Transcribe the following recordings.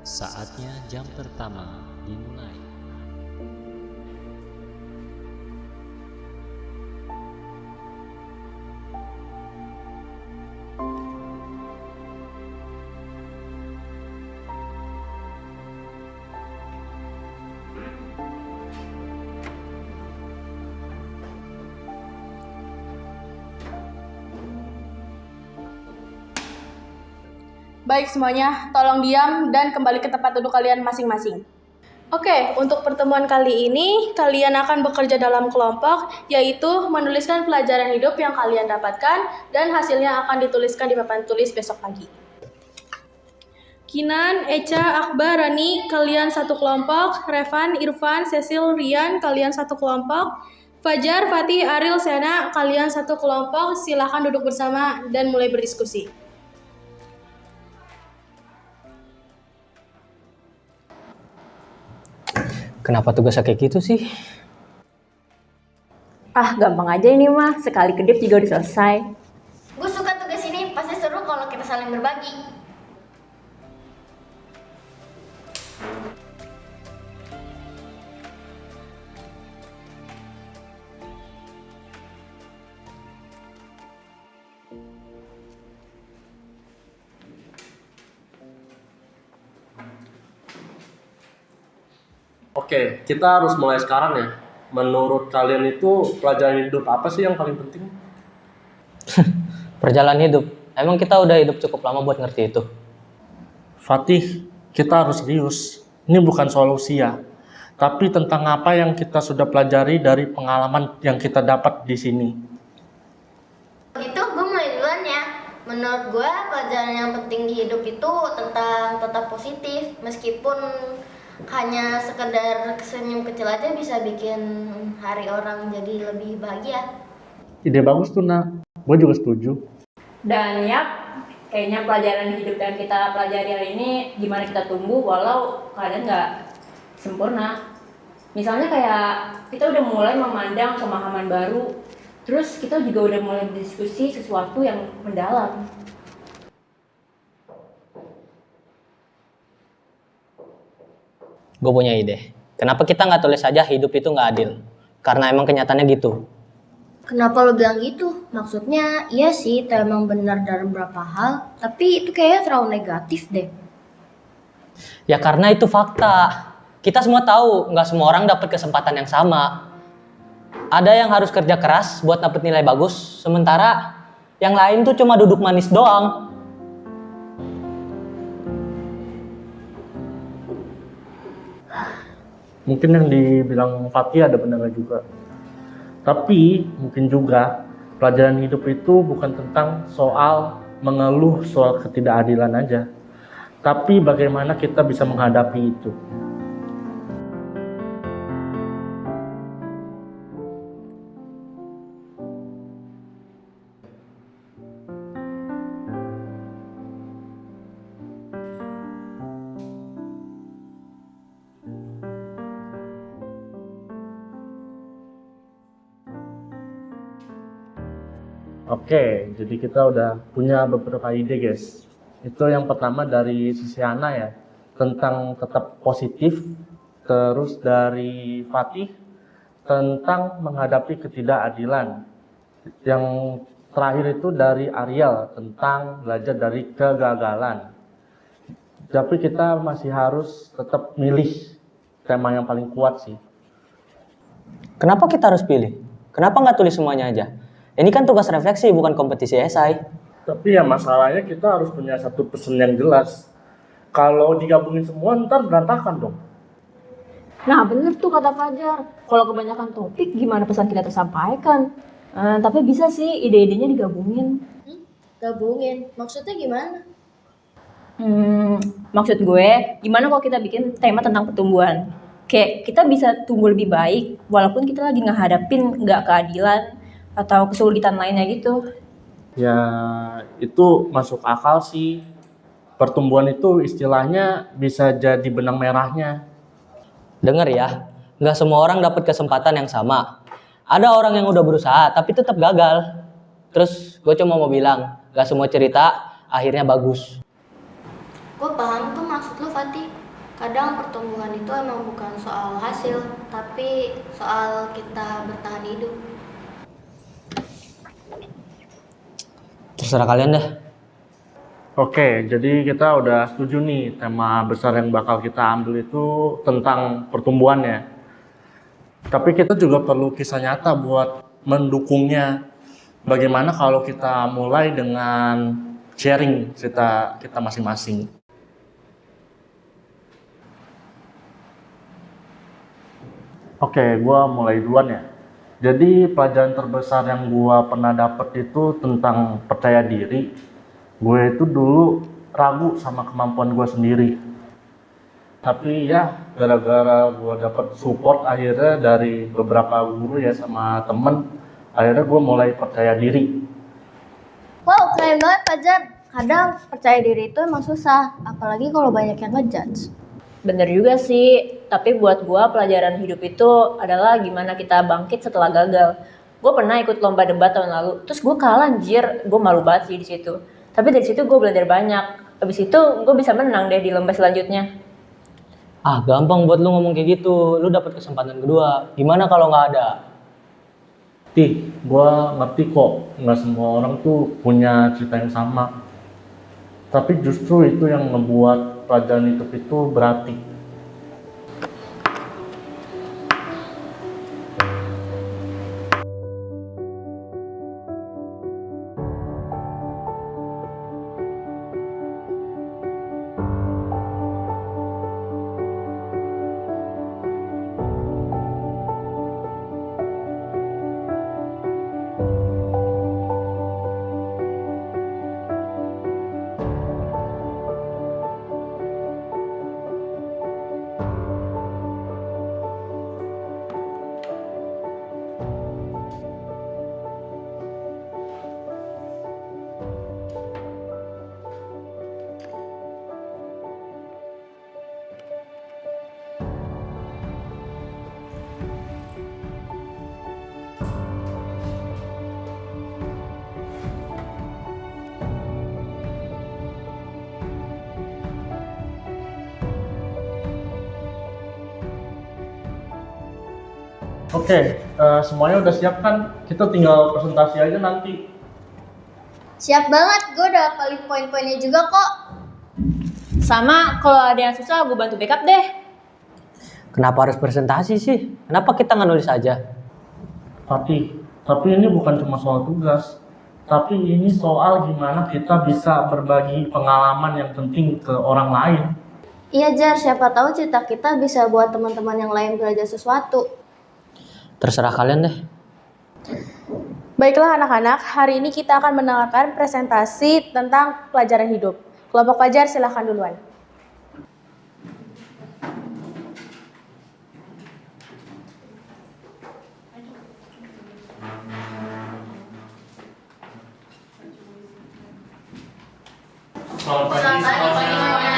Saatnya jam pertama dimulai. Baik semuanya, tolong diam dan kembali ke tempat duduk kalian masing-masing. Oke, untuk pertemuan kali ini, kalian akan bekerja dalam kelompok, yaitu menuliskan pelajaran hidup yang kalian dapatkan, dan hasilnya akan dituliskan di papan tulis besok pagi. Kinan, Echa, Akbar, Rani, kalian satu kelompok. Revan, Irfan, Cecil, Rian, kalian satu kelompok. Fajar, Fatih, Aril, Sena, kalian satu kelompok. Silakan duduk bersama dan mulai berdiskusi. Kenapa tugasnya kayak gitu sih? Gampang aja ini mah, sekali kedip juga udah selesai. Gue suka tugas ini, pasti seru kalau kita saling berbagi. Oke, kita harus mulai sekarang ya. Menurut kalian itu pelajaran hidup apa sih yang paling penting? Perjalanan hidup. Emang kita udah hidup cukup lama buat ngerti itu? Fatih, kita harus serius. Ini bukan soal usia, tapi tentang apa yang kita sudah pelajari dari pengalaman yang kita dapat di sini. Begitu, gue mulai duluan ya. Menurut gue, pelajaran yang penting di hidup itu tentang tetap positif. Meskipun hanya sekedar senyum kecil aja bisa bikin hari orang jadi lebih bahagia. Ide bagus tuh, Nak. Gue juga setuju. Dan kayaknya pelajaran hidup yang kita pelajari hari ini gimana kita tumbuh walau keadaan nggak sempurna. Misalnya kayak kita udah mulai memandang pemahaman baru, terus kita juga udah mulai berdiskusi sesuatu yang mendalam. Gue punya ide. Kenapa kita nggak tulis aja hidup itu nggak adil? Karena emang kenyataannya gitu. Kenapa lo bilang gitu? Maksudnya, iya sih, itu emang benar dalam beberapa hal, tapi itu kayaknya terlalu negatif deh. Ya karena itu fakta. Kita semua tahu nggak semua orang dapat kesempatan yang sama. Ada yang harus kerja keras buat dapet nilai bagus, sementara yang lain tuh cuma duduk manis doang. Mungkin yang dibilang Fatih ada benarnya juga. Tapi mungkin juga pelajaran hidup itu bukan tentang soal mengeluh soal ketidakadilan aja. Tapi bagaimana kita bisa menghadapi itu. Oke, jadi kita udah punya beberapa ide guys. Itu yang pertama dari sisi Ana ya, tentang tetap positif. Terus dari Fatih, tentang menghadapi ketidakadilan. Yang terakhir itu dari Ariel, tentang belajar dari kegagalan. Tapi kita masih harus tetap milih tema yang paling kuat sih. Kenapa kita harus pilih? Kenapa nggak tulis semuanya aja? Ini kan tugas refleksi, bukan kompetisi esai. Tapi ya masalahnya kita harus punya satu pesan yang jelas. Kalau digabungin semua ntar berantakan dong. Nah bener tuh kata Fajar, kalau kebanyakan topik gimana pesan kita tersampaikan? Tapi bisa sih ide-idenya digabungin. Gabungin, maksudnya gimana? Maksud gue, gimana kalau kita bikin tema tentang pertumbuhan? Kayak kita bisa tumbuh lebih baik, walaupun kita lagi ngehadapin nggak keadilan atau kesulitan lainnya gitu. Ya itu masuk akal sih. Pertumbuhan itu istilahnya bisa jadi benang merahnya. Dengar ya, nggak semua orang dapat kesempatan yang sama. Ada orang yang udah berusaha tapi tetap gagal. Terus gue cuma mau bilang, nggak semua cerita akhirnya bagus. Gue paham tuh maksud lo, Fajar. Fatih. Kadang pertumbuhan itu emang bukan soal hasil, tapi soal kita bertahan hidup. Terserah kalian deh. Oke, jadi kita udah setuju nih tema besar yang bakal kita ambil itu tentang pertumbuhan ya. Tapi kita juga perlu kisah nyata buat mendukungnya. Bagaimana kalau kita mulai dengan sharing cerita kita masing-masing. Oke, gua mulai duluan ya. Jadi pelajaran terbesar yang gua pernah dapet itu tentang percaya diri. Gue itu dulu ragu sama kemampuan gue sendiri. Tapi ya gara-gara gue dapet support akhirnya dari beberapa guru ya sama temen, akhirnya gue mulai percaya diri. Wow, keren banget Fajar. Kadang percaya diri itu emang susah, apalagi kalau banyak yang ngejudge. Bener juga sih, tapi buat gua pelajaran hidup itu adalah gimana kita bangkit setelah gagal. Gue pernah ikut lomba debat tahun lalu, terus gue kalah anjir, gue malu banget sih di situ. Tapi dari situ gue belajar banyak. Abis itu gue bisa menang deh di lomba selanjutnya. Ah, gampang buat lu ngomong kayak gitu. Lu dapat kesempatan kedua. Gimana kalau nggak ada? Gue ngerti kok, nggak semua orang tuh punya cerita yang sama. Tapi justru itu yang membuat pelajaran hidup itu berarti. Oke, semuanya udah siap kan? Kita tinggal presentasi aja nanti. Siap banget, gue udah hafalin poin-poinnya juga kok. Sama, kalau ada yang susah gue bantu backup deh. Kenapa harus presentasi sih? Kenapa kita nggak nulis aja? Fatih, tapi ini bukan cuma soal tugas. Tapi ini soal gimana kita bisa berbagi pengalaman yang penting ke orang lain. Iya Jar, siapa tahu cerita kita bisa buat teman-teman yang lain belajar sesuatu. Terserah kalian deh. Baiklah anak-anak, hari ini kita akan mendengarkan presentasi tentang pelajaran hidup. Kelompok Fajar silahkan duluan. Selamat pagi semuanya.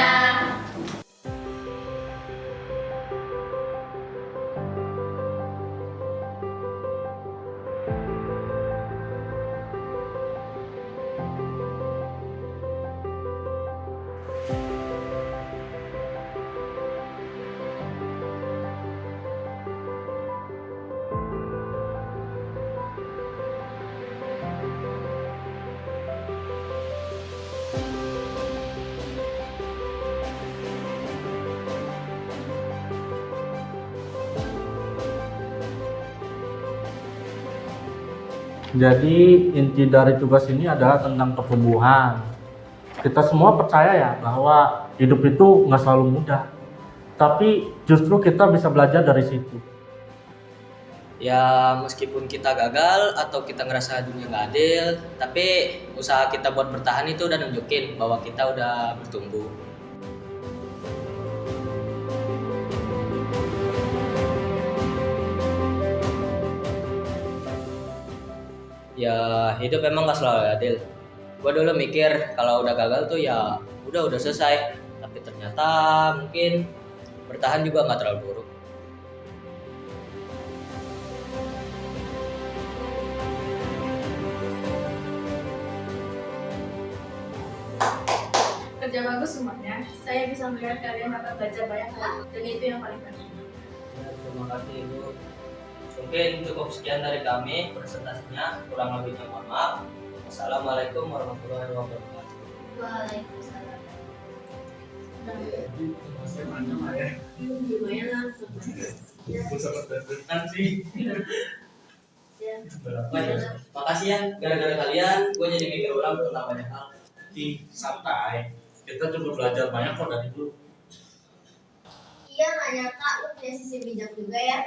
Jadi inti dari tugas ini adalah tentang pertumbuhan. Kita semua percaya ya bahwa hidup itu nggak selalu mudah. Tapi justru kita bisa belajar dari situ. Ya meskipun kita gagal atau kita ngerasa dunia nggak adil, tapi usaha kita buat bertahan itu udah nunjukin bahwa kita udah bertumbuh. Ya hidup emang gak selalu adil. Gue dulu mikir kalau udah gagal tuh ya udah selesai. Tapi ternyata mungkin bertahan juga gak terlalu buruk. Kerja bagus semuanya. ya. Saya bisa melihat kalian dapat belajar banyak hal, dan itu yang paling penting. Ya, terima kasih Ibu. Mungkin cukup sekian dari kami presentasinya. Kurang lebihnya mohon maaf. Assalamualaikum warahmatullahi wabarakatuh. Waalaikumsalam. Makasih ya, gara-gara kalian gue jadi mikir ulang tentang banyak hal. Santai. Kita cukup belajar banyak kok dari dulu. Iya, nggak nyangka lu punya sisi bijak juga ya.